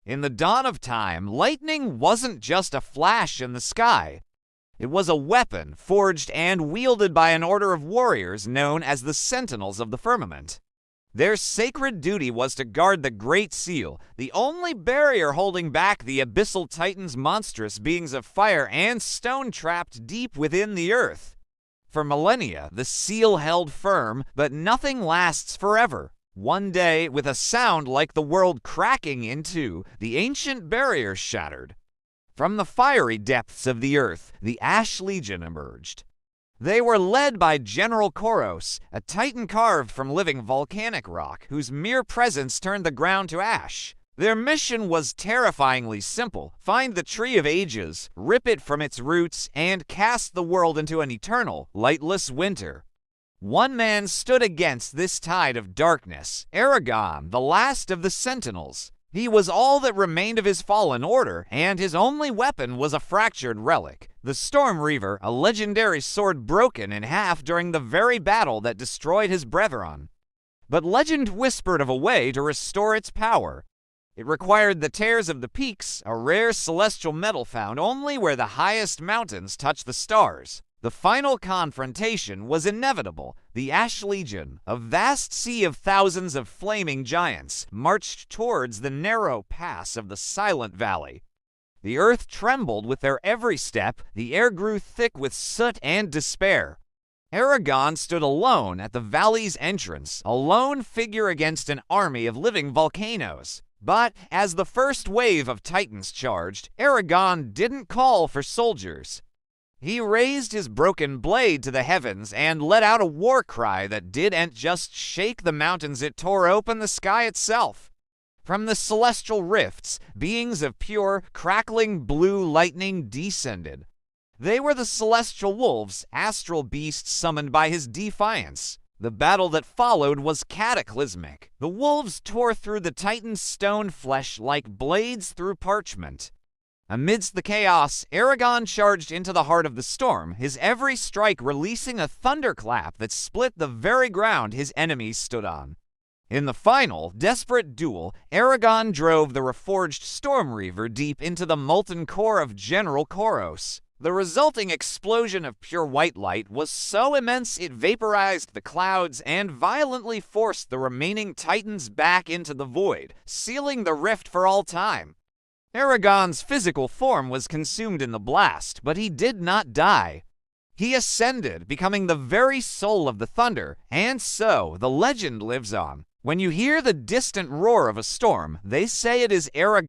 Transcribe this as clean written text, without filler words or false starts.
In the dawn of time, lightning wasn't just a flash in the sky. It was a weapon forged and wielded by an order of warriors known as the Sentinels of the Firmament. Their sacred duty was to guard the Great Seal, the only barrier holding back the Abyssal Titans, monstrous beings of fire and stone trapped deep within the earth. For millennia, the seal held firm, but nothing lasts forever. One day, with a sound like the world cracking in two, the ancient barrier shattered. From the fiery depths of the earth, the Ash Legion emerged. They were led by General Koros, a titan carved from living volcanic rock, whose mere presence turned the ground to ash. Their mission was terrifyingly simple: find the Tree of Ages, rip it from its roots, and cast the world into an eternal, lightless winter. One man stood against this tide of darkness: Aragon, the last of the Sentinels. He was all that remained of his fallen order, and his only weapon was a fractured relic, the Storm Reaver, a legendary sword broken in half during the very battle that destroyed his brethren. But legend whispered of a way to restore its power. It required the tears of the peaks, a rare celestial metal found only where the highest mountains touch the stars. The final confrontation was inevitable. The Ash Legion, a vast sea of thousands of flaming giants, marched towards the narrow pass of the Silent Valley. The earth trembled with their every step, the air grew thick with soot and despair. Aragon stood alone at the valley's entrance, a lone figure against an army of living volcanoes. But as the first wave of Titans charged, Aragon didn't call for soldiers. He raised his broken blade to the heavens and let out a war cry that didn't just shake the mountains, it tore open the sky itself. From the celestial rifts, beings of pure, crackling blue lightning descended. They were the celestial wolves, astral beasts summoned by his defiance. The battle that followed was cataclysmic. The wolves tore through the Titan's stone flesh like blades through parchment. Amidst the chaos, Aragon charged into the heart of the storm, his every strike releasing a thunderclap that split the very ground his enemies stood on. In the final, desperate duel, Aragon drove the reforged Storm Reaver deep into the molten core of General Koros. The resulting explosion of pure white light was so immense it vaporized the clouds and violently forced the remaining Titans back into the void, sealing the rift for all time. Aragon's physical form was consumed in the blast, but he did not die. He ascended, becoming the very soul of the thunder, and so the legend lives on. When you hear the distant roar of a storm, they say it is Aragon.